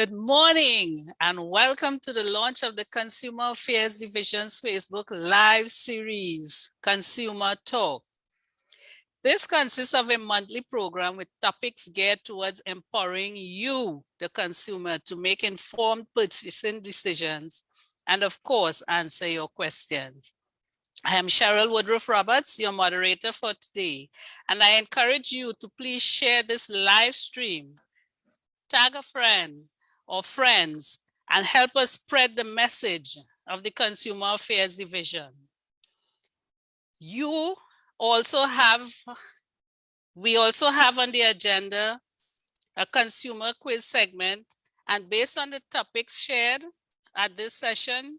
Good morning and welcome to the launch of the Consumer Affairs Division's Facebook Live series, Consumer Talk. This consists of a monthly program with topics geared towards empowering you, the consumer, to make informed purchasing decisions and, of course, answer your questions. I am Cheryl Woodruff Roberts, your moderator for today, and I encourage you to please share this live stream, tag a friend or friends, and help us spread the message of the Consumer Affairs Division. We also have on the agenda a consumer quiz segment, and based on the topics shared at this session,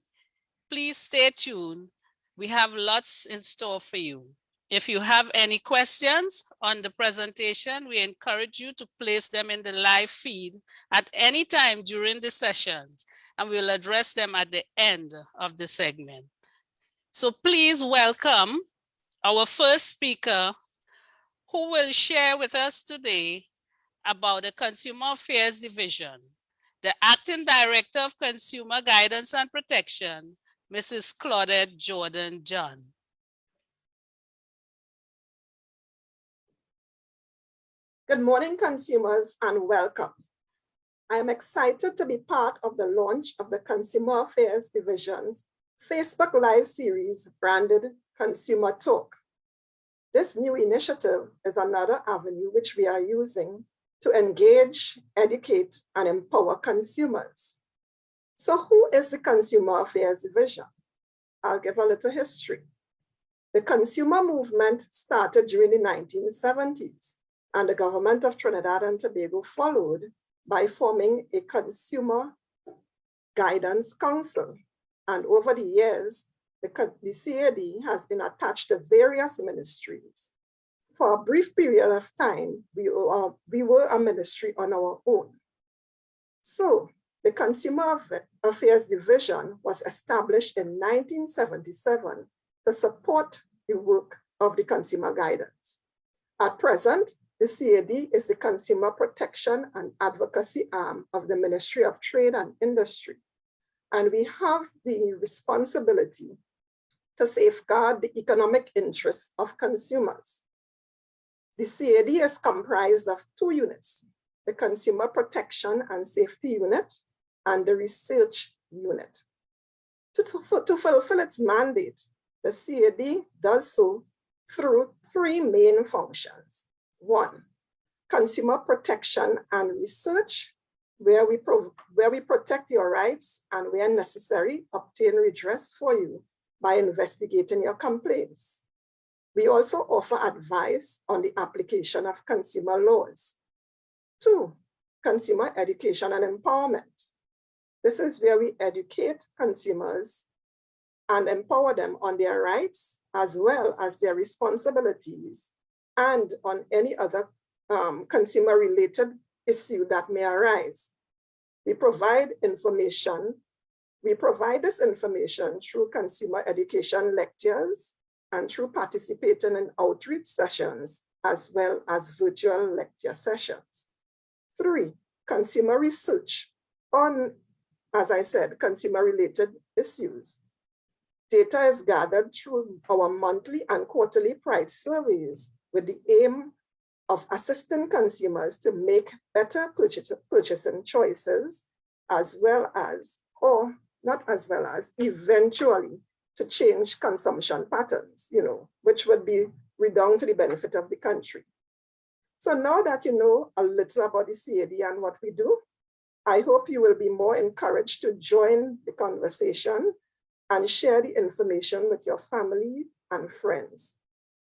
please stay tuned. We have lots in store for you. If you have any questions on the presentation, we encourage you to place them in the live feed at any time during the sessions, and we'll address them at the end of the segment. So please welcome our first speaker, who will share with us today about the Consumer Affairs Division, the Acting Director of Consumer Guidance and Protection, Mrs. Claudette Jordan-John. Good morning, consumers, and welcome. I am excited to be part of the launch of the Consumer Affairs Division's Facebook Live series branded Consumer Talk. This new initiative is another avenue which we are using to engage, educate, and empower consumers. So who is the Consumer Affairs Division? I'll give a little history. The consumer movement started during the 1970s, and the government of Trinidad and Tobago followed by forming a Consumer Guidance Council. And over the years, the CAD has been attached to various ministries. For a brief period of time, we were a ministry on our own. So the Consumer Affairs Division was established in 1977 to support the work of the consumer guidance. At present, the CAD is the Consumer Protection and Advocacy arm of the Ministry of Trade and Industry. And we have the responsibility to safeguard the economic interests of consumers. The CAD is comprised of two units, the Consumer Protection and Safety Unit and the Research Unit. To fulfill its mandate, the CAD does so through three main functions. One, consumer protection and research, where we protect your rights and where necessary, obtain redress for you by investigating your complaints. We also offer advice on the application of consumer laws. Two, consumer education and empowerment. This is where we educate consumers and empower them on their rights as well as their responsibilities and on any other consumer-related issue that may arise. We provide information. We provide this information through consumer education lectures and through participating in outreach sessions, as well as virtual lecture sessions. Three, consumer research on, as I said, consumer-related issues. Data is gathered through our monthly and quarterly price surveys with the aim of assisting consumers to make better purchasing choices, as well as, or not as well as, eventually to change consumption patterns, which would be redound to the benefit of the country. So now that you know a little about the CAD and what we do, I hope you will be more encouraged to join the conversation and share the information with your family and friends.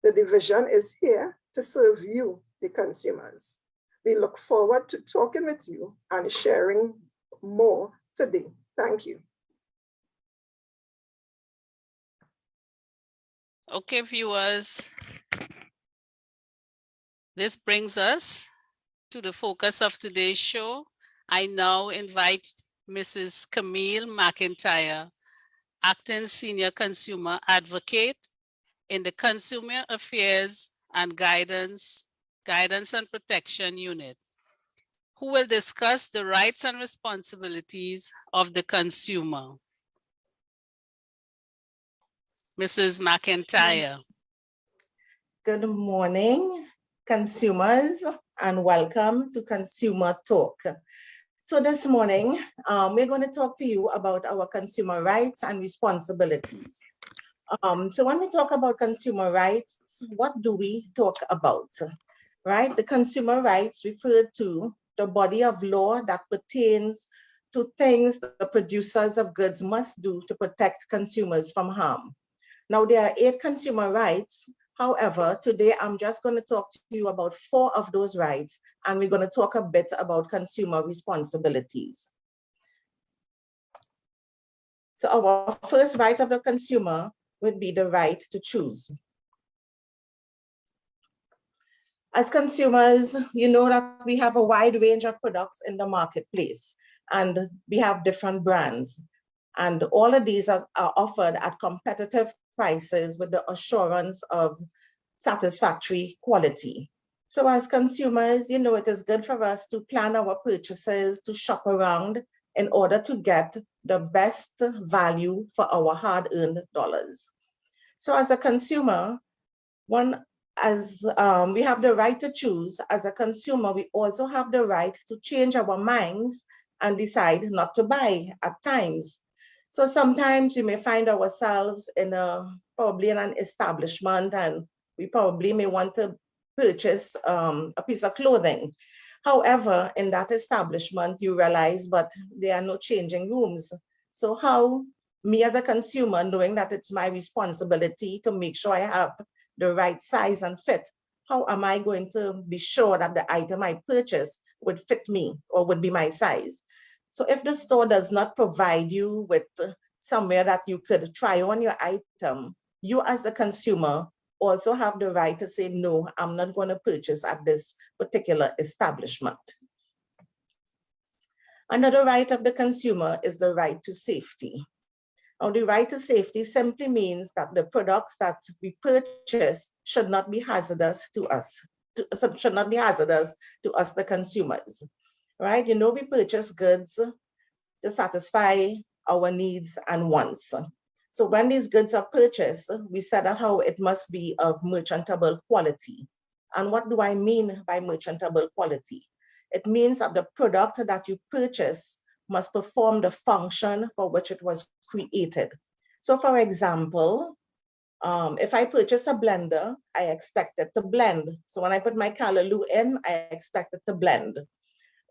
The division is here to serve you, the consumers. We look forward to talking with you and sharing more today. Thank you. Okay, viewers, this brings us to the focus of today's show. I now invite Mrs. Camille McIntyre, Acting Senior Consumer Advocate in the Consumer Affairs and Guidance and Protection Unit, who will discuss the rights and responsibilities of the consumer. Mrs. McIntyre. Good morning, consumers, and welcome to Consumer Talk. So this morning, we're going to talk to you about our consumer rights and responsibilities. So when we talk about consumer rights, what do we talk about? Right? The consumer rights refer to the body of law that pertains to things the producers of goods must do to protect consumers from harm. Now, there are 8 consumer rights. However, today I'm just going to talk to you about 4 of those rights, and we're going to talk a bit about consumer responsibilities. So our first right of the consumer would be the right to choose. As consumers, you know that we have a wide range of products in the marketplace, and we have different brands. And all of these are offered at competitive prices with the assurance of satisfactory quality. So as consumers, you know, it is good for us to plan our purchases, to shop around in order to get the best value for our hard-earned dollars. So as a consumer, we have the right to choose. As a consumer, we also have the right to change our minds and decide not to buy at times. So sometimes we may find ourselves probably in an establishment, and we probably may want to purchase a piece of clothing. However, in that establishment, you realize, but there are no changing rooms. So how, me as a consumer, knowing that it's my responsibility to make sure I have the right size and fit, how am I going to be sure that the item I purchase would fit me or would be my size? So if the store does not provide you with somewhere that you could try on your item, you as the consumer also have the right to say, no, I'm not going to purchase at this particular establishment. Another right of the consumer is the right to safety. Now, the right to safety simply means that the products that we purchase should not be hazardous to us, the consumers, right? You know, we purchase goods to satisfy our needs and wants. So when these goods are purchased, we set out how it must be of merchantable quality. And what do I mean by merchantable quality? It means that the product that you purchase must perform the function for which it was created. So for example, if I purchase a blender, I expect it to blend. So when I put my callaloo in, I expect it to blend.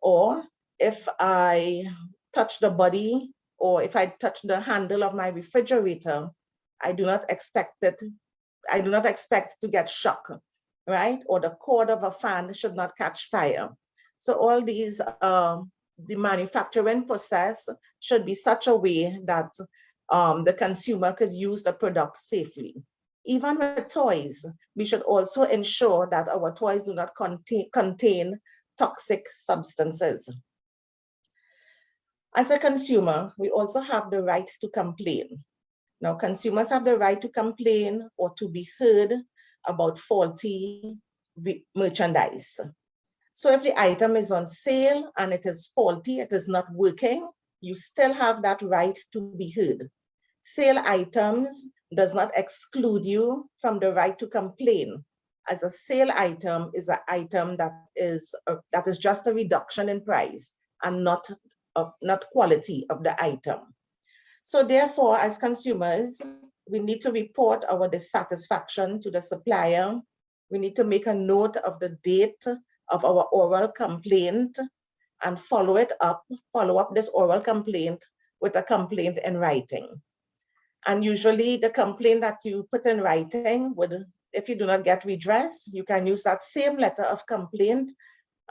Or if I touch the body, or if I touch the handle of my refrigerator, I do not expect to get shock, right? Or the cord of a fan should not catch fire. So all these, the manufacturing process should be such a way that the consumer could use the product safely. Even with toys, we should also ensure that our toys do not contain toxic substances. As a consumer, we also have the right to complain. Now, consumers have the right to complain or to be heard about faulty merchandise. So if the item is on sale and it is faulty, it is not working, you still have that right to be heard. Sale items does not exclude you from the right to complain, as a sale item is an item that is just a reduction in price and not quality of the item. So therefore, as consumers, we need to report our dissatisfaction to the supplier. We need to make a note of the date of our oral complaint and follow up this oral complaint with a complaint in writing. And usually the complaint that you put in writing would, if you do not get redress, you can use that same letter of complaint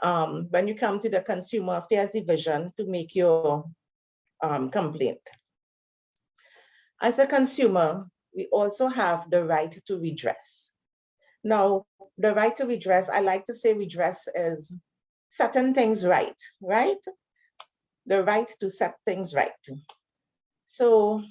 when you come to the Consumer Affairs Division to make your complaint. As a consumer, we also have the right to redress. Now, the right to redress, I like to say redress is setting things right, right? The right to set things right. So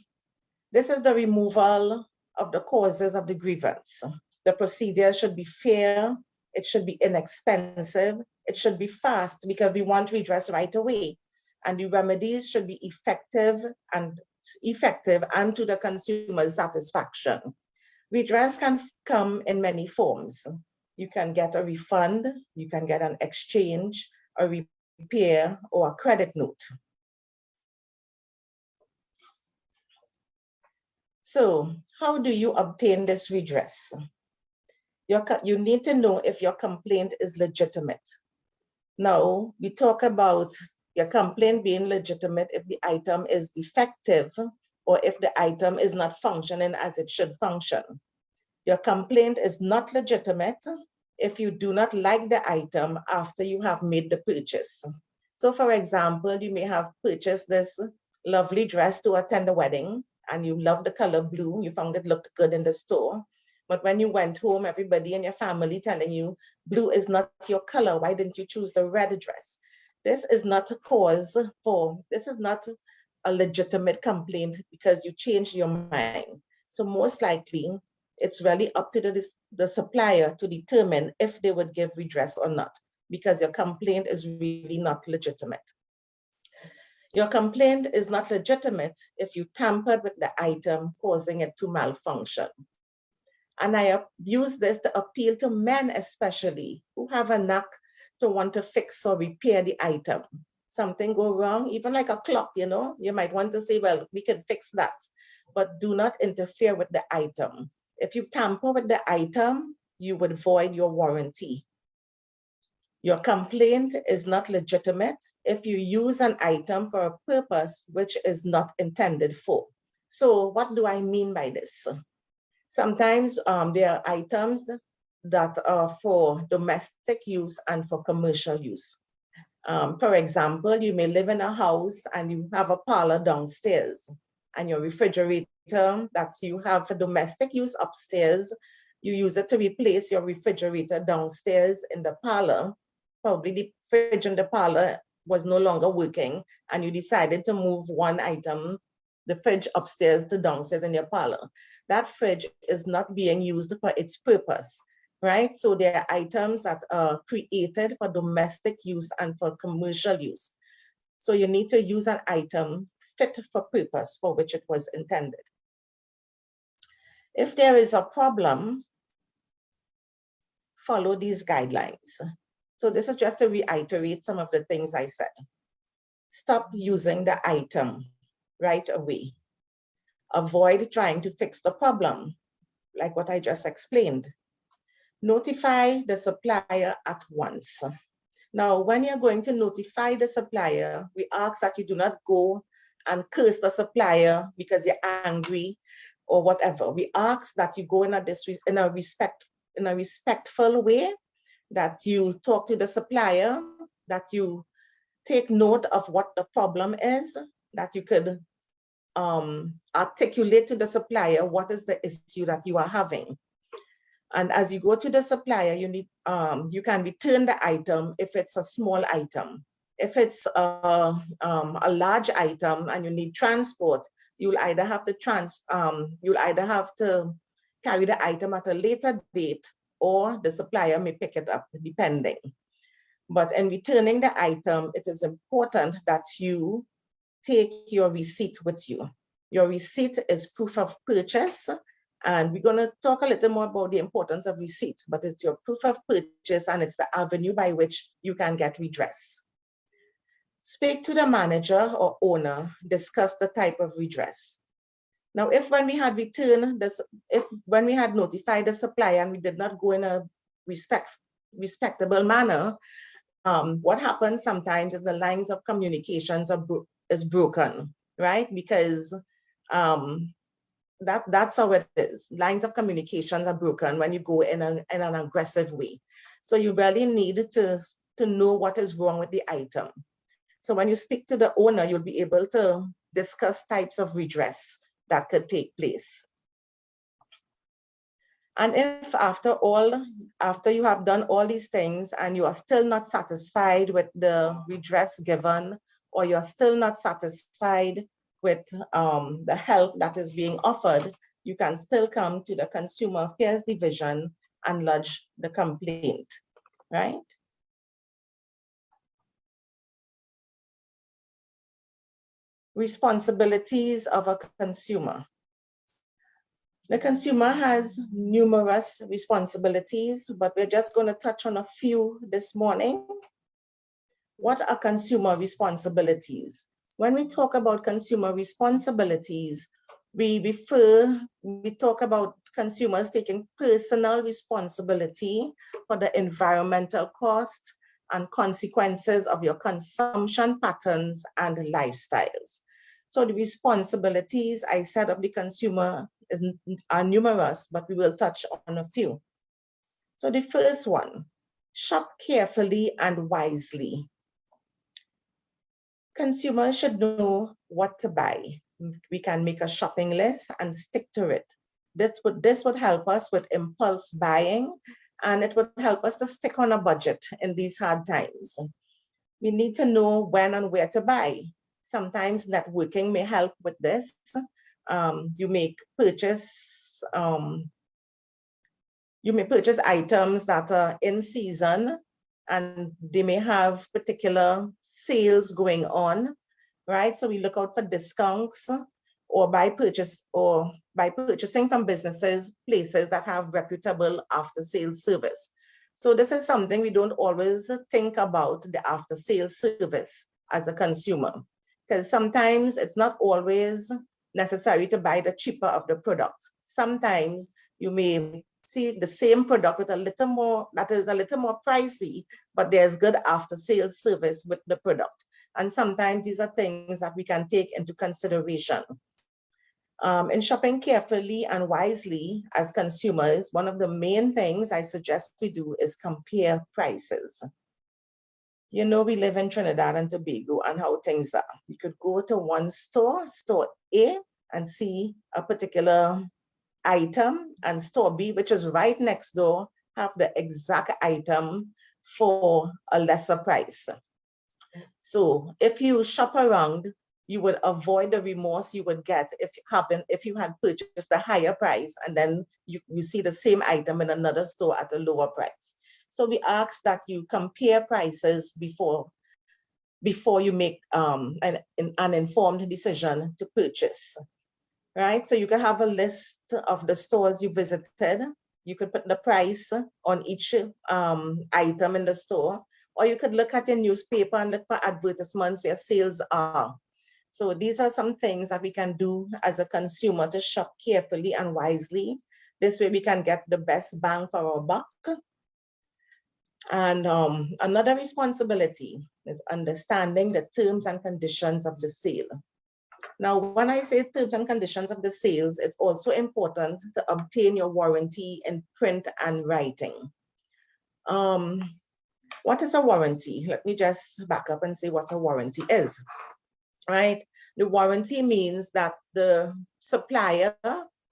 this is the removal of the causes of the grievance. The procedure should be fair, it should be inexpensive, It should be fast because we want redress right away. And the remedies should be effective and to the consumer's satisfaction. Redress can come in many forms. You can get a refund, you can get an exchange, a repair, or a credit note. So how do you obtain this redress? You need to know if your complaint is legitimate. Now, we talk about your complaint being legitimate if the item is defective or if the item is not functioning as it should function. Your complaint is not legitimate if you do not like the item after you have made the purchase. So for example, you may have purchased this lovely dress to attend a wedding and you love the color blue, you found it looked good in the store. But when you went home, everybody in your family telling you, blue is not your color, why didn't you choose the red dress? This is not a cause this is not a legitimate complaint because you changed your mind. So most likely, it's really up to the supplier to determine if they would give redress or not, because your complaint is really not legitimate. Your complaint is not legitimate if you tampered with the item, causing it to malfunction. And I use this to appeal to men especially, who have a knack to want to fix or repair the item. Something go wrong, even like a clock, you might want to say, well, we can fix that, but do not interfere with the item. If you tamper with the item, you would void your warranty. Your complaint is not legitimate if you use an item for a purpose which is not intended for. So what do I mean by this? Sometimes there are items that are for domestic use and for commercial use. For example, you may live in a house and you have a parlor downstairs, and your refrigerator that you have for domestic use upstairs, you use it to replace your refrigerator downstairs in the parlor. Probably the fridge in the parlor was no longer working and you decided to move one item, the fridge upstairs to downstairs in your parlor. That fridge is not being used for its purpose, right? So there are items that are created for domestic use and for commercial use. So you need to use an item fit for purpose for which it was intended. If there is a problem, follow these guidelines. So this is just to reiterate some of the things I said. Stop using the item right away. Avoid trying to fix the problem, like what I just explained. Notify the supplier at once. Now, when you're going to notify the supplier, we ask that you do not go and curse the supplier because you're angry or whatever. We ask that you go in a respectful way, that you talk to the supplier, that you take note of what the problem is, that you could articulate to the supplier what is the issue that you are having. And as you go to the supplier, you can return the item if it's a small item. If it's a large item and you need transport, you'll either have to carry the item at a later date, or the supplier may pick it up, depending. But in returning the item, it is important that you take your receipt with you. Your receipt is proof of purchase, and we're going to talk a little more about the importance of receipts, but it's your proof of purchase and it's the avenue by which you can get redress. Speak to the manager or owner, discuss the type of redress. Now, when we had notified the supplier and we did not go in a respectable manner, what happens sometimes is the lines of communications is broken, right? Because that's how it is. Lines of communications are broken when you go in an aggressive way. So you really need to know what is wrong with the item. So when you speak to the owner, you'll be able to discuss types of redress that could take place. And if after you have done all these things and you are still not satisfied with the redress given, or you're still not satisfied with the help that is being offered, you can still come to the Consumer Affairs Division and lodge the complaint, right? Responsibilities of a consumer. The consumer has numerous responsibilities, but we're just going to touch on a few this morning. What are consumer responsibilities? When we talk about consumer responsibilities, we talk about consumers taking personal responsibility for the environmental cost and consequences of your consumption patterns and lifestyles. So the responsibilities I said of the consumer are numerous, but we will touch on a few. So the first one, shop carefully and wisely. Consumers should know what to buy. We can make a shopping list and stick to it. This would help us with impulse buying, and it would help us to stick on a budget in these hard times. We need to know when and where to buy. Sometimes networking may help with this. You may purchase items that are in season, and they may have particular sales going on, right? So we look out for discounts, or by purchasing from businesses, places that have reputable after-sales service. So this is something we don't always think about, the after-sales service as a consumer, because sometimes it's not always necessary to buy the cheaper of the product. Sometimes you may see the same product with that is a little more pricey, but there's good after-sales service with the product. And sometimes these are things that we can take into consideration. In shopping carefully and wisely as consumers, one of the main things I suggest we do is compare prices. You know, we live in Trinidad and Tobago and how things are. You could go to one store A, and see a particular item, and store B, which is right next door, have the exact item for a lesser price. So if you shop around, you would avoid the remorse you would get if you had purchased a higher price and then you see the same item in another store at a lower price. So we ask that you compare prices before you make an informed decision to purchase. Right, so you can have a list of the stores you visited. You could put the price on each item in the store, or you could look at your newspaper and look for advertisements where sales are. So these are some things that we can do as a consumer to shop carefully and wisely. This way we can get the best bang for our buck. And another responsibility is understanding the terms and conditions of the sale. Now, when I say terms and conditions of the sales, it's also important to obtain your warranty in print and writing. What is a warranty? Let me just back up and say what a warranty is, right? The warranty means that the supplier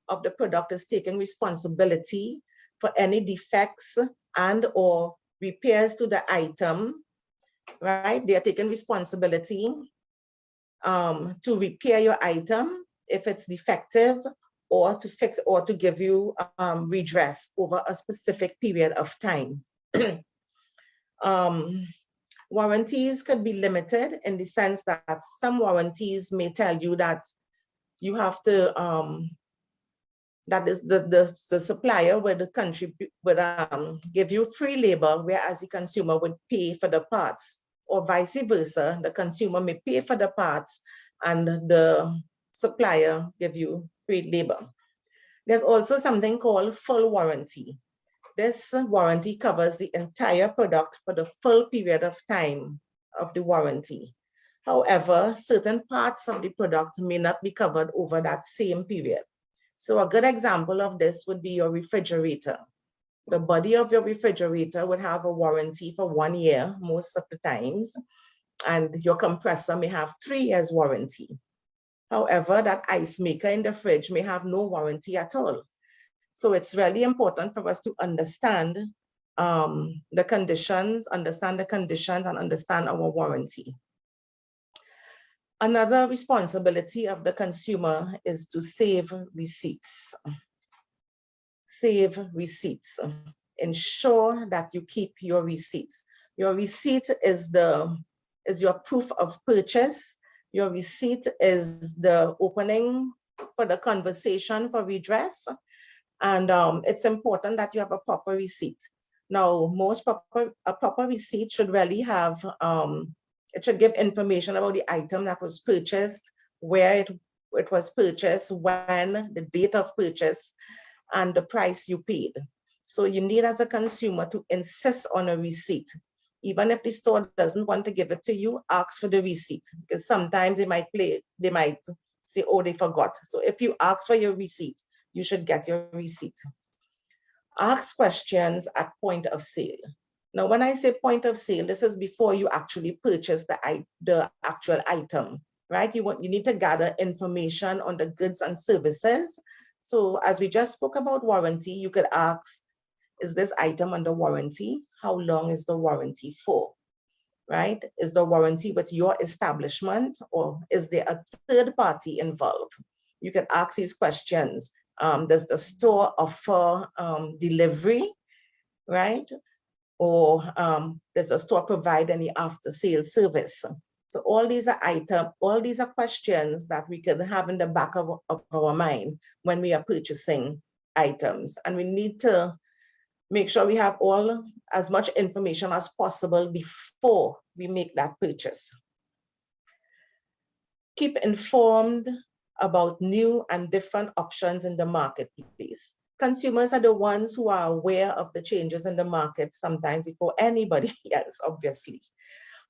of the product is taking responsibility for any defects and or repairs to the item, right? They are taking responsibility to repair your item if it's defective, or to fix or to give you redress over a specific period of time. Warranties could be limited in the sense that some warranties may tell you that you have to, that is the supplier would give you free labor, whereas the consumer would pay for the parts. Or vice versa, the consumer may pay for the parts and the supplier give you free labor. There's also something called full warranty. This warranty covers the entire product for the full period of time of the warranty. However, certain parts of the product may not be covered over that same period. So a good example of this would be your refrigerator. The body of your refrigerator would have a warranty for 1 year most of the times, and your compressor may have 3 years warranty. However, that ice maker in the fridge may have no warranty at all. So it's really important for us to understand the conditions, and understand our warranty. Another responsibility of the consumer is to save receipts. Save receipts. Ensure that you keep your receipts. Your receipt is your proof of purchase Your receipt is the opening for the conversation for redress. And it's important that you have a proper receipt. Now, a proper receipt should really have, it should give information about the item that was purchased, where it was purchased, when, the date of purchase, and the price you paid. So you need, as a consumer, to insist on a receipt. Even if the store doesn't want to give it to you, ask for the receipt, because sometimes they might say, oh, they forgot. So if you ask for your receipt, you should get your receipt. Ask questions at point of sale. Now, when I say point of sale, this is before you actually purchase the actual item, right? You need to gather information on the goods and services. So as we just spoke about warranty, you could ask, is this item under warranty? How long is the warranty for, right? Is the warranty with your establishment, or is there a third party involved? You can ask these questions. Does the store offer delivery, right? Or does the store provide any after sale service? So all these are questions that we can have in the back of our mind when we are purchasing items. And we need to make sure we have as much information as possible before we make that purchase. Keep informed about new and different options in the marketplace. Consumers are the ones who are aware of the changes in the market sometimes before anybody else, obviously.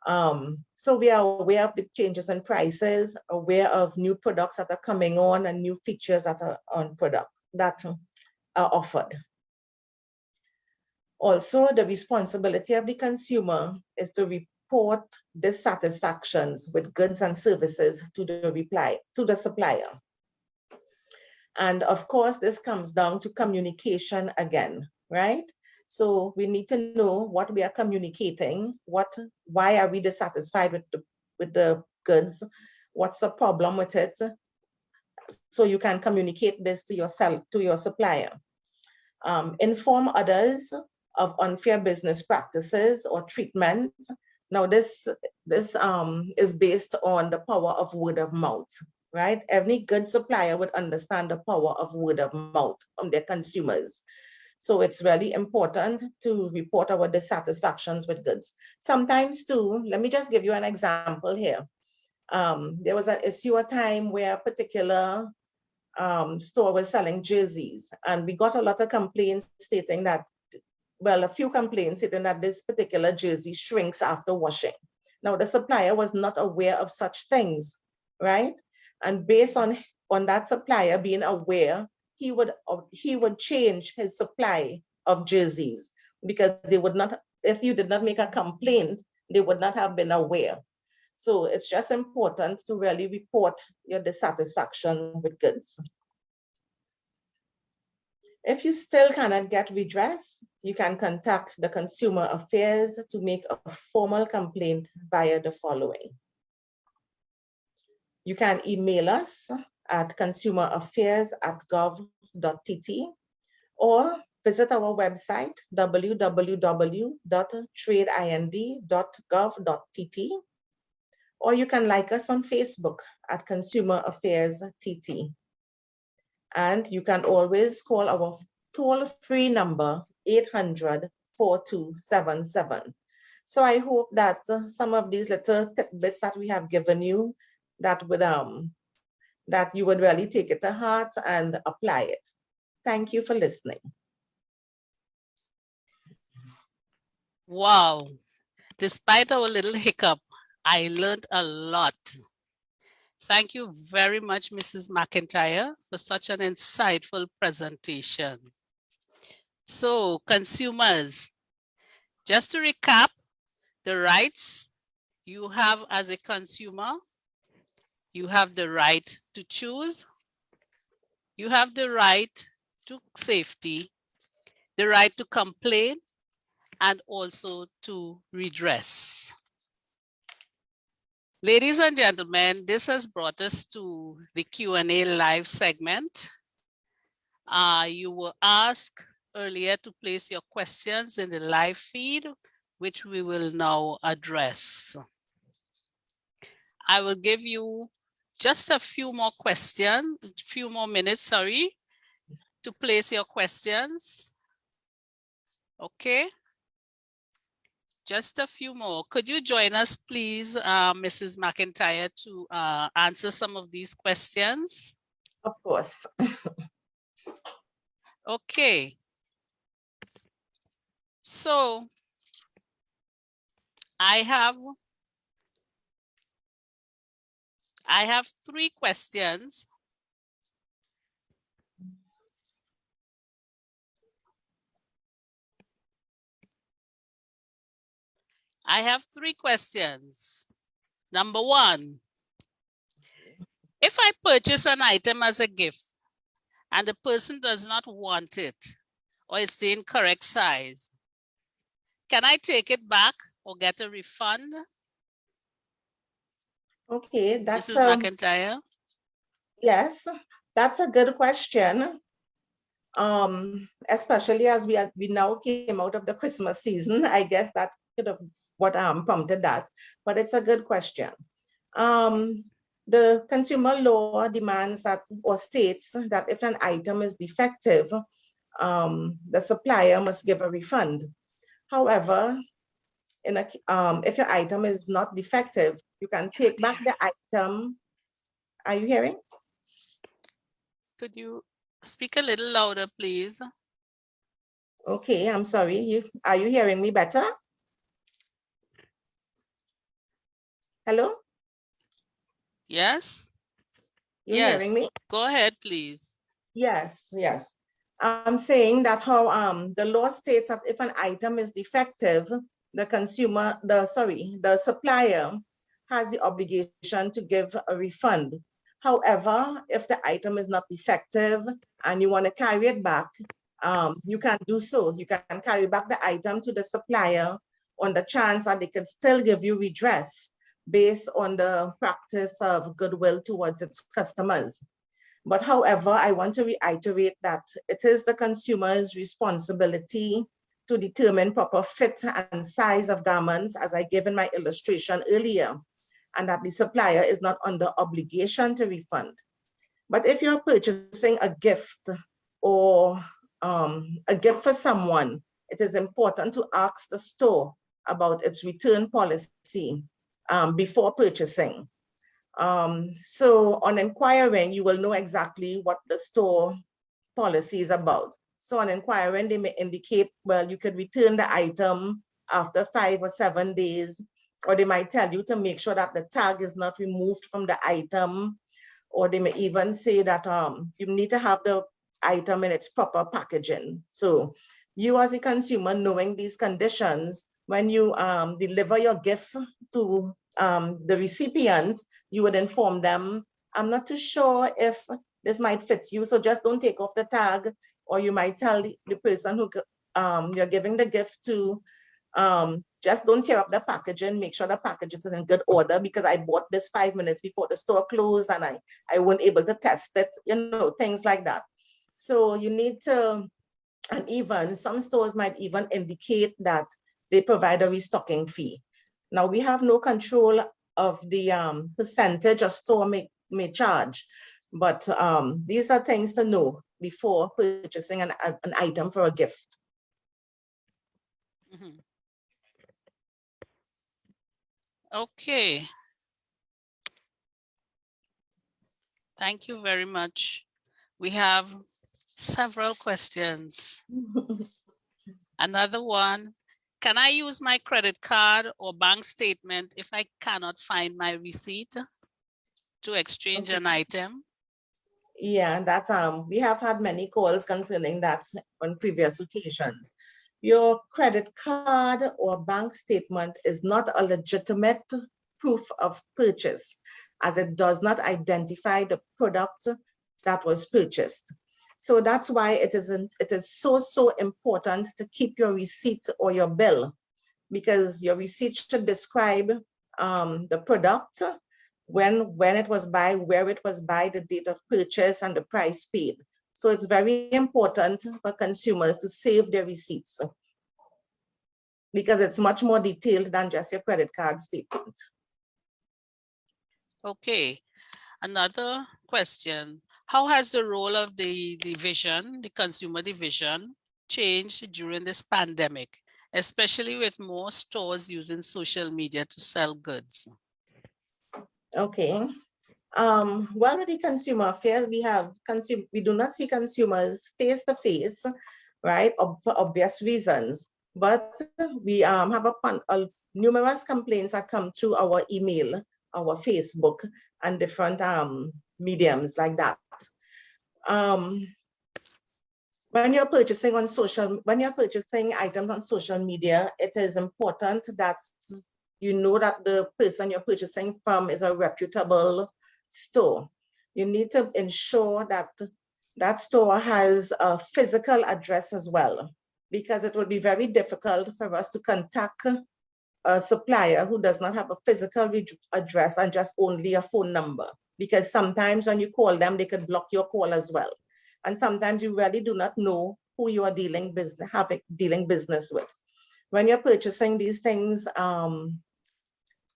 So we are aware of the changes in prices, aware of new products that are coming on and new features that are on product that are offered. Also, the responsibility of the consumer is to report dissatisfactions with goods and services to the supplier. And of course, this comes down to communication again, right? So we need to know what we are communicating, why are we dissatisfied with the goods, what's the problem with it, so you can communicate this to your supplier. Inform others of unfair business practices or treatment. Now this is based on the power of word of mouth, right? Every good supplier would understand the power of word of mouth from their consumers. So it's really important to report our dissatisfactions with goods. Sometimes too, let me just give you an example here. There was an issue a time where a particular store was selling jerseys, and we got a lot of complaints stating that, well, a few complaints stating that this particular jersey shrinks after washing. Now, the supplier was not aware of such things, right? And based on that supplier being aware, he would change his supply of jerseys, because they would not, if you did not make a complaint, they would not have been aware. So it's just important to really report your dissatisfaction with goods. If you still cannot get redress, you can contact the Consumer Affairs to make a formal complaint via the following. You can email us at consumeraffairs@gov.tt, or visit our website, www.tradeind.gov.tt, or you can like us on Facebook at Consumer Affairs TT. And you can always call our toll-free number, 800-4277. So I hope that some of these little tidbits that we have given you, that you would really take it to heart and apply it. Thank you for listening. Wow. Despite our little hiccup, I learned a lot. Thank you very much, Mrs. McIntyre, for such an insightful presentation. So, consumers, just to recap, the rights you have as a consumer: you have the right to choose, you have the right to safety, the right to complain, and also to redress. Ladies and gentlemen, this has brought us to the Q&A live segment. You were asked earlier to place your questions in the live feed, which we will now address. I will give you just a few more minutes, sorry, to place your questions. Okay. Just a few more. Could you join us, please, Mrs. McIntyre, to answer some of these questions? Of course. Okay. So I have 3 questions. I have 3 questions. Number 1, if I purchase an item as a gift and the person does not want it or it's the incorrect size, can I take it back or get a refund? Okay, that's Mrs. McIntyre. Yes, that's a good question. Especially as we now came out of the Christmas season, I guess that could have what prompted that, but it's a good question. The consumer law demands that or states that if an item is defective, the supplier must give a refund. However, if your item is not defective, you can take back the item. Are you hearing? Could you speak a little louder, please? Okay, I'm sorry. Are you hearing me better? Hello? Yes? You're Yes. hearing me? Go ahead, please. Yes, yes. I'm saying that how the law states that if an item is defective, the supplier has the obligation to give a refund. However, if the item is not defective and you want to carry it back, you can do so. You can carry back the item to the supplier on the chance that they can still give you redress based on the practice of goodwill towards its customers. But however, I want to reiterate that it is the consumer's responsibility to determine proper fit and size of garments, as I gave in my illustration earlier, and that the supplier is not under obligation to refund. But if you're purchasing a gift or a gift for someone, it is important to ask the store about its return policy before purchasing. So on inquiring, you will know exactly what the store policy is about. So on inquiring, they may indicate, well, you could return the item after 5 or 7 days, or they might tell you to make sure that the tag is not removed from the item, or they may even say that you need to have the item in its proper packaging. So you as a consumer, knowing these conditions, when you deliver your gift to the recipient, you would inform them, I'm not too sure if this might fit you, so just don't take off the tag. Or you might tell the person who you're giving the gift to, just don't tear up the packaging, make sure the package is in good order, because I bought this 5 minutes before the store closed and I wasn't able to test it, things like that. So you need to, and even some stores might even indicate that they provide a restocking fee. Now, we have no control of the percentage a store may charge, but these are things to know before purchasing an item for a gift. Mm-hmm. Okay. Thank you very much. We have several questions. Another one, can I use my credit card or bank statement if I cannot find my receipt to exchange an item? Yeah, that's we have had many calls concerning that on previous occasions. Your credit card or bank statement is not a legitimate proof of purchase, as it does not identify the product that was purchased. So that's why it is so important to keep your receipt or your bill, because your receipt should describe the product, when it was by, where it was by, the date of purchase, and the price paid. So it's very important for consumers to save their receipts, because it's much more detailed than just your credit card statement. Okay, another question. How has the role of the division, the consumer division, changed during this pandemic, especially with more stores using social media to sell goods? Okay. Well, with the consumer affairs, we do not see consumers face to face, right? For obvious reasons. But we have numerous complaints that come through our email, our Facebook, and different mediums like that. When you're purchasing items on social media, it is important that you know that the person you're purchasing from is a reputable store. You need to ensure that that store has a physical address as well, because it will be very difficult for us to contact a supplier who does not have a physical address and just only a phone number, because sometimes when you call them, they could block your call as well. And sometimes you really do not know who you are dealing business with. When you're purchasing these things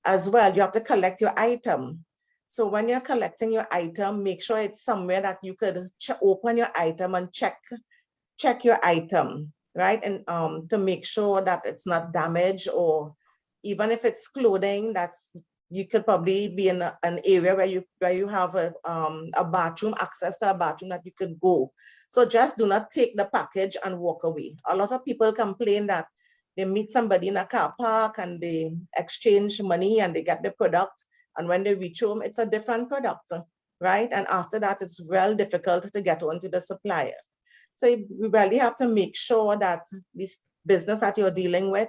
as well, you have to collect your item. So when you're collecting your item, make sure it's somewhere that you could open your item and check your item, right? And to make sure that it's not damaged, or even if it's clothing, you could probably be in an area where you have a bathroom, access to a bathroom that you could go. So just do not take the package and walk away. A lot of people complain that they meet somebody in a car park and they exchange money and they get the product. And when they reach home, it's a different product, right? And after that, it's real difficult to get onto the supplier. So we really have to make sure that this business that you're dealing with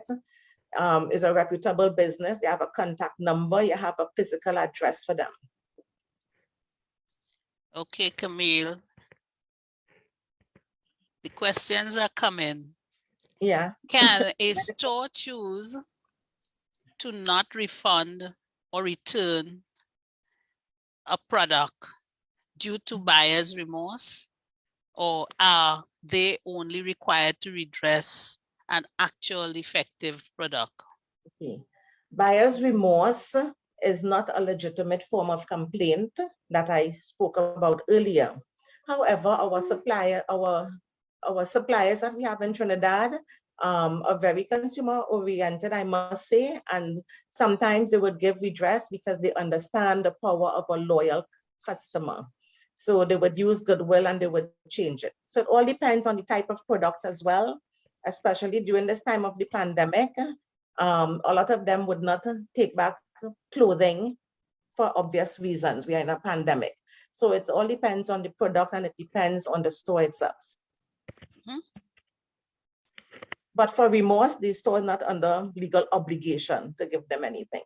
is a reputable business. They have a contact number, you have a physical address for them. Okay, Camille. The questions are coming. Yeah. Can a store choose to not refund or return a product due to buyer's remorse, or are they only required to redress an actual defective product? Okay. Buyer's remorse is not a legitimate form of complaint that I spoke about earlier. However, our suppliers that we have in Trinidad are very consumer oriented, I must say, and sometimes they would give redress because they understand the power of a loyal customer. So they would use goodwill and they would change it. So it all depends on the type of product as well, especially during this time of the pandemic. A lot of them would not take back clothing for obvious reasons. We are in a pandemic. So it all depends on the product and it depends on the store itself. Mm-hmm. But for remorse, the store is not under legal obligation to give them anything.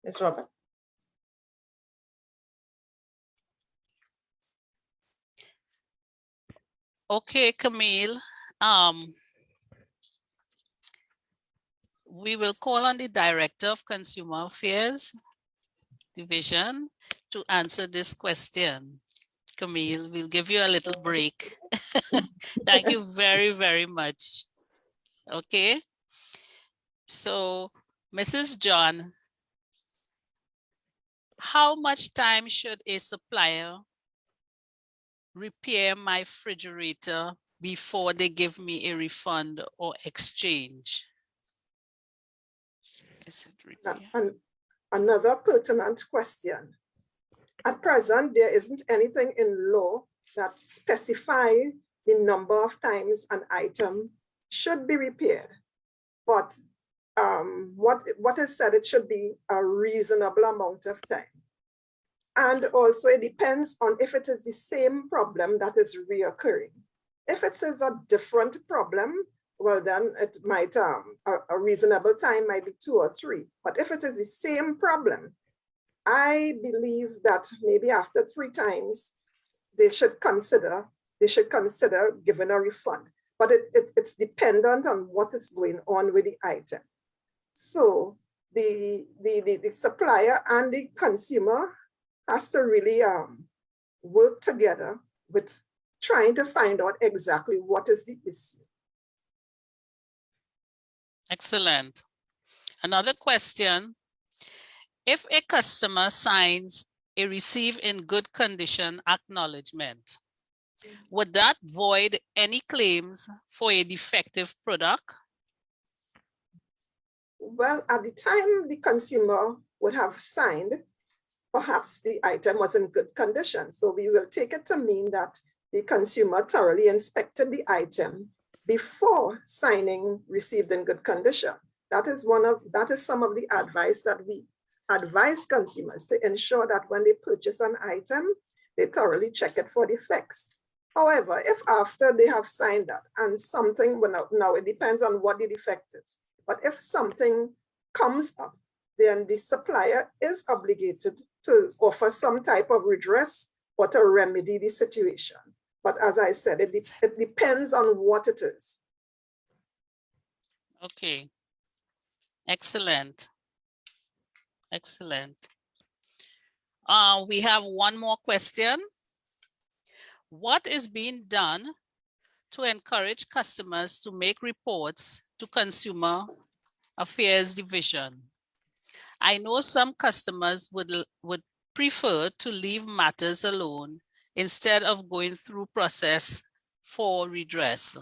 Ms. Robert. Okay, Camille. We will call on the Director of Consumer Affairs Division to answer this question. Camille, we'll give you a little break. Thank you very, very much. Okay. So, Mrs. John, how much time should a supplier repair my refrigerator before they give me a refund or exchange? Is it repair? Another pertinent question. At present, there isn't anything in law that specifies the number of times an item should be repaired. But what is said, it should be a reasonable amount of time. And also it depends on if it is the same problem that is reoccurring. If it is a different problem, well then it might, a reasonable time might be 2 or 3. But if it is the same problem, I believe that maybe after 3 times, they should consider giving a refund. But it's dependent on what is going on with the item. So the supplier and the consumer has to really work together with trying to find out exactly what is the issue. Excellent. Another question. If a customer signs a receive in good condition acknowledgement, would that void any claims for a defective product? Well, at the time the consumer would have signed, perhaps the item was in good condition. So we will take it to mean that the consumer thoroughly inspected the item before signing received in good condition. That is some of the advice that we advise consumers to ensure that when they purchase an item, they thoroughly check it for defects. However, if after they have signed that and something, well, now it depends on what the defect is, but if something comes up, then the supplier is obligated to offer some type of redress or to remedy the situation. But as I said, it depends on what it is. Okay. Excellent. Excellent. We have one more question. What is being done to encourage customers to make reports to Consumer Affairs Division? I know some customers would prefer to leave matters alone instead of going through process for redress.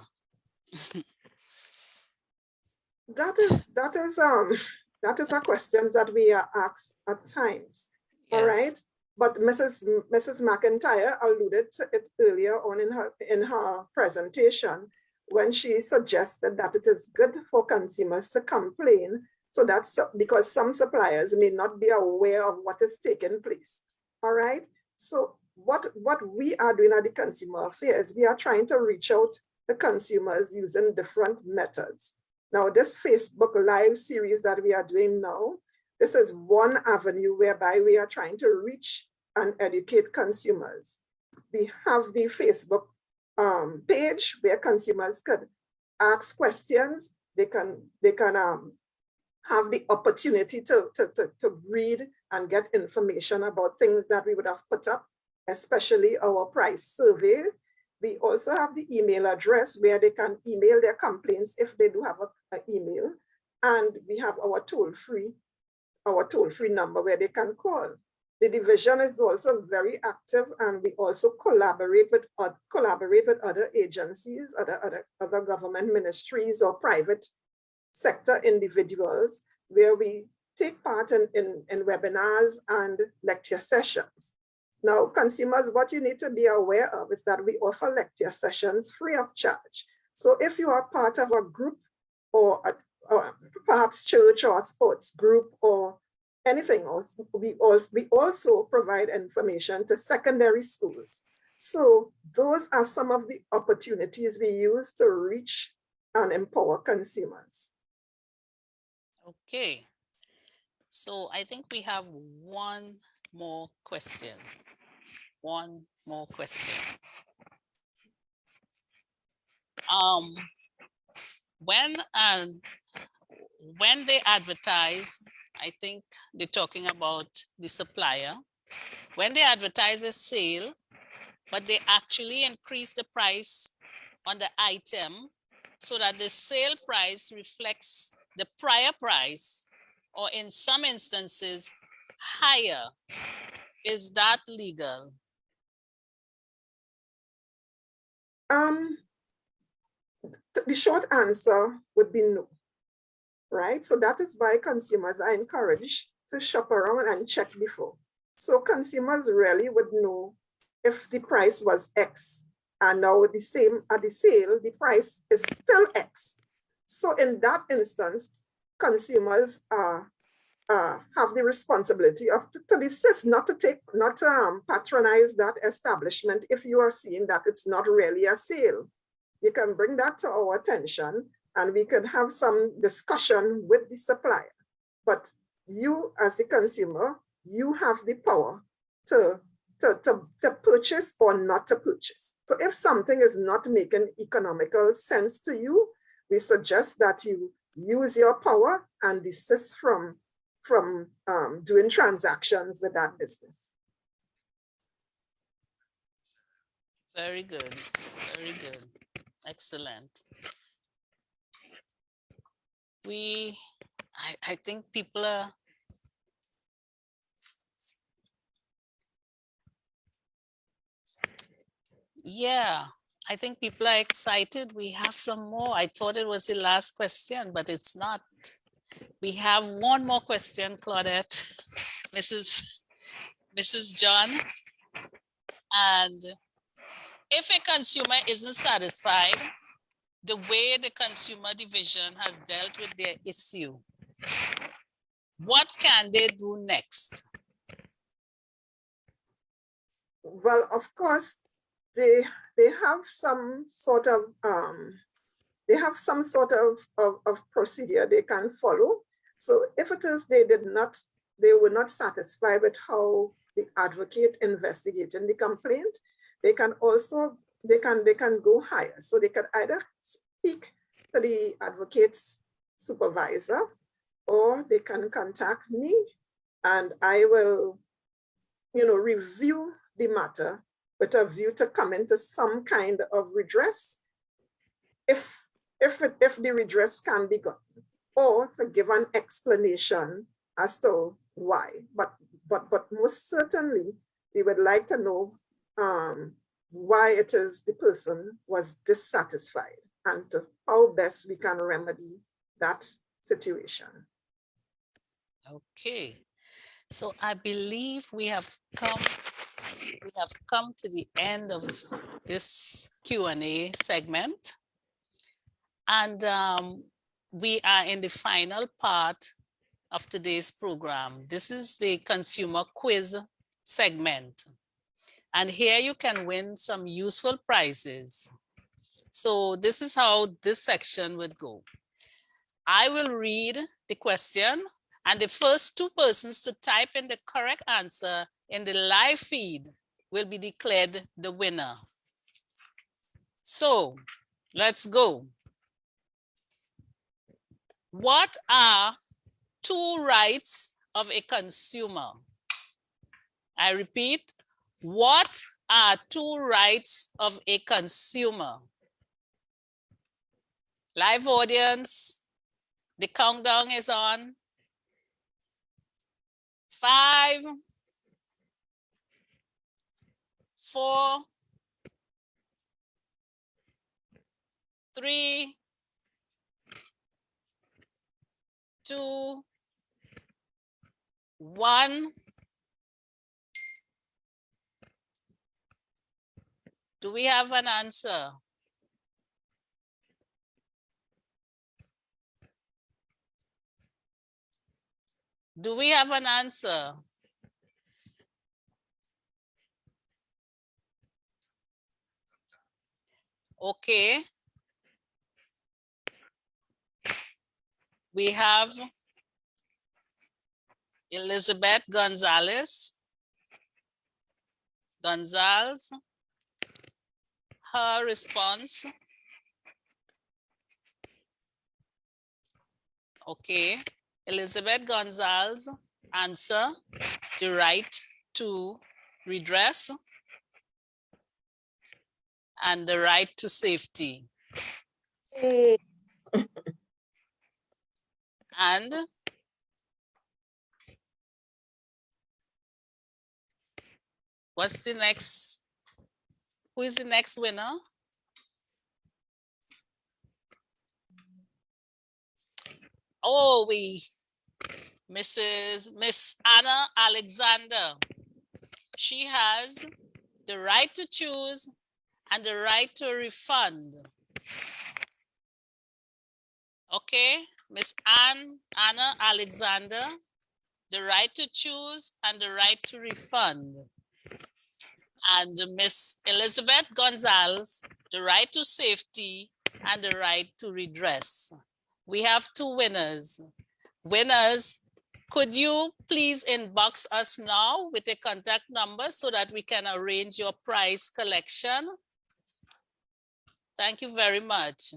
That is a question that we are asked at times. Yes. All right. But Mrs. McIntyre alluded to it earlier on in her presentation when she suggested that it is good for consumers to complain. So that's because some suppliers may not be aware of what is taking place. All right. So what we are doing at the Consumer Affairs, we are trying to reach out to consumers using different methods. Now, this Facebook Live series that we are doing now, this is one avenue whereby we are trying to reach and educate consumers. We have the Facebook page where consumers could ask questions. They can have the opportunity to read and get information about things that we would have put up, especially our price survey. We also have the email address where they can email their complaints if they do have an email. And we have our toll-free number where they can call. The division is also very active, and we also collaborate with other agencies, other government ministries or private sector individuals, where we take part in webinars and lecture sessions. Now, consumers, what you need to be aware of is that we offer lecture sessions free of charge. So if you are part of a group or perhaps church or a sports group or anything else, we also provide information to secondary schools. So those are some of the opportunities we use to reach and empower consumers. Okay. So I think we have one more question. One more question. When they advertise, I think they're talking about the supplier. When they advertise a sale, but they actually increase the price on the item so that the sale price reflects the prior price, or in some instances, higher. Is that legal? The short answer would be no, right? So that is why consumers are encouraged to shop around and check before. So consumers really would know if the price was X and now the same at the sale, the price is still X. So in that instance, consumers have the responsibility of to desist, not to patronize that establishment if you are seeing that it's not really a sale. You can bring that to our attention and we can have some discussion with the supplier. But you as the consumer, you have the power to purchase or not to purchase. So if something is not making economical sense to you, we suggest that you use your power and desist from doing transactions with that business. Very good, very good. Excellent. I think people are, yeah, I think people are excited. We have some more. I thought it was the last question, but it's not. We have one more question, Claudette, Mrs. John. And if a consumer isn't satisfied the way the consumer division has dealt with their issue, what can they do next? Well, of course, they have some sort of procedure they can follow. So if it is they were not satisfied with how the advocate investigating the complaint, they can go higher. So they can either speak to the advocate's supervisor, or they can contact me and I will, review the matter with a view to come to some kind of redress if the redress can be gotten, or to give an explanation as to why. But most certainly we would like to know why it is the person was dissatisfied and how best we can remedy that situation. Okay, so I believe we have come to the end of this Q&A segment. And we are in the final part of today's program. This is the consumer quiz segment. And here you can win some useful prizes. So this is how this section would go. I will read the question, and the first two persons to type in the correct answer in the live feed will be declared the winner. So let's go. What are two rights of a consumer? I repeat, what are two rights of a consumer? Live audience, the countdown is on. 5, 4, 3, 2, 1. Do we have an answer? Do we have an answer? Okay. We have Elizabeth Gonzalez. Her response. Okay. Elizabeth Gonzalez answer, the right to redress and the right to safety. Hey. And what's the next? Who is the next winner? Oh, Miss Anna Alexander. She has the right to choose and the right to refund. Okay, Miss Anna Alexander, the right to choose and the right to refund. And Miss Elizabeth Gonzalez, the right to safety and the right to redress. We have two winners. Winners, could you please inbox us now with a contact number so that we can arrange your prize collection? Thank you very much.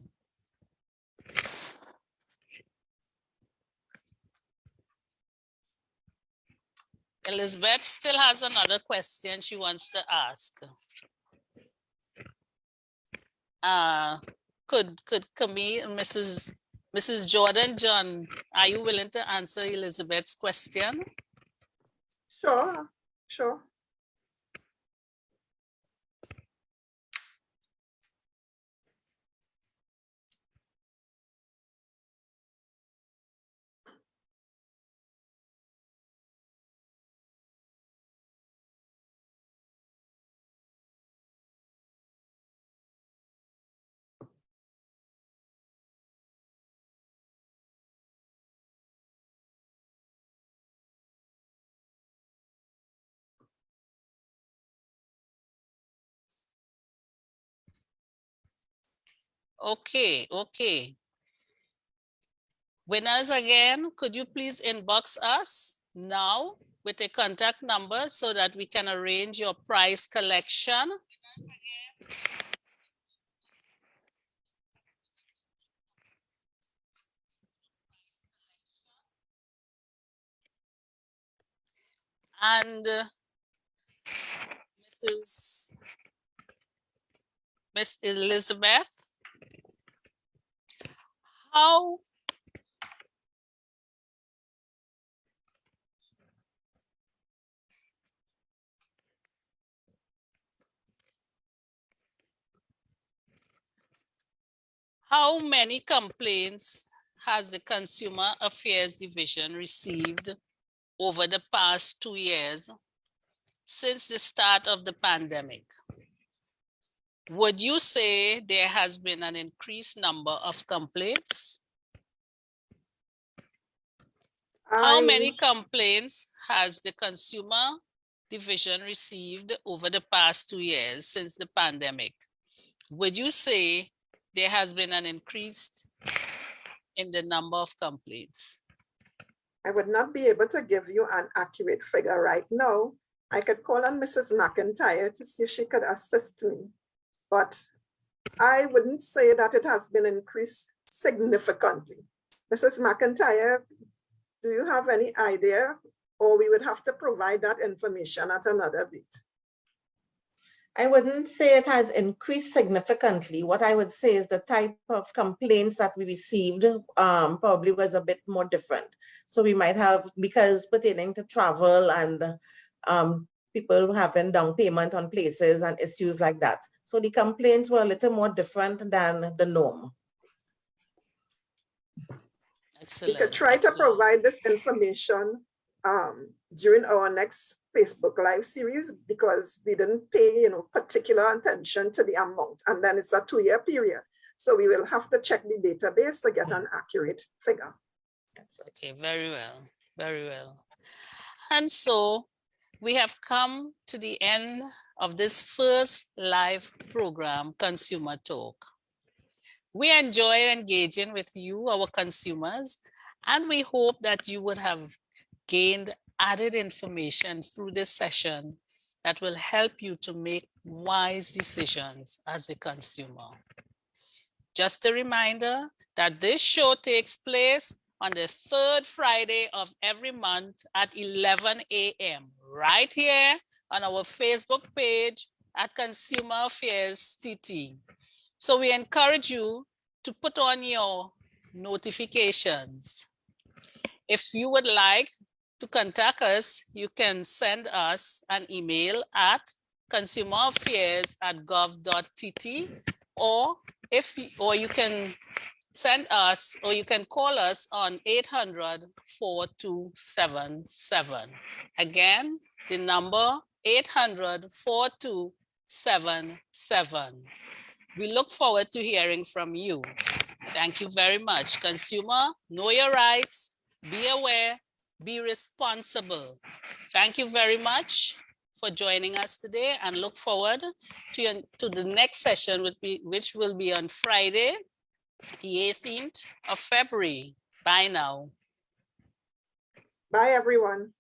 Elizabeth still has another question she wants to ask. Could Camille, Mrs. Mrs. Jordan John, are you willing to answer Elizabeth's question? Sure, sure. Okay, okay. Winners again, could you please inbox us now with a contact number so that we can arrange your prize collection? And Miss Elizabeth, how many complaints has the Consumer Affairs Division received over the past 2 years since the start of the pandemic? Would you say there has been an increased number of complaints? How many complaints has the Consumer Division received over the past 2 years since the pandemic? Would you say there has been an increase in the number of complaints? I would not be able to give you an accurate figure right now. I could call on Mrs. McIntyre to see if she could assist me, but I wouldn't say that it has been increased significantly. Mrs. McIntyre, do you have any idea, or we would have to provide that information at another date? I wouldn't say it has increased significantly. What I would say is the type of complaints that we received probably was a bit more different. So we might have, because pertaining to travel and people having down payment on places and issues like that. So the complaints were a little more different than the norm. Excellent. We could try to provide this information during our next Facebook Live series, because we didn't pay particular attention to the amount, and then it's a 2-year period. So we will have to check the database to get an accurate figure. Okay, very well, very well. And so we have come to the end of this first live program, Consumer Talk. We enjoy engaging with you, our consumers, and we hope that you would have gained added information through this session that will help you to make wise decisions as a consumer. Just a reminder that this show takes place on the 3rd Friday of every month at 11 a.m. right here on our Facebook page at Consumer Affairs TT. So we encourage you to put on your notifications. If you would like to contact us, you can send us an email at consumeraffairs@gov.tt, or you can send us, or you can call us on 800-4277. Again, the number 800-4277. We look forward to hearing from you. Thank you very much. Consumer, know your rights, be aware, be responsible. Thank you very much for joining us today, and look forward to the next session, which will be on Friday, the 18th of February. Bye now. Bye, everyone.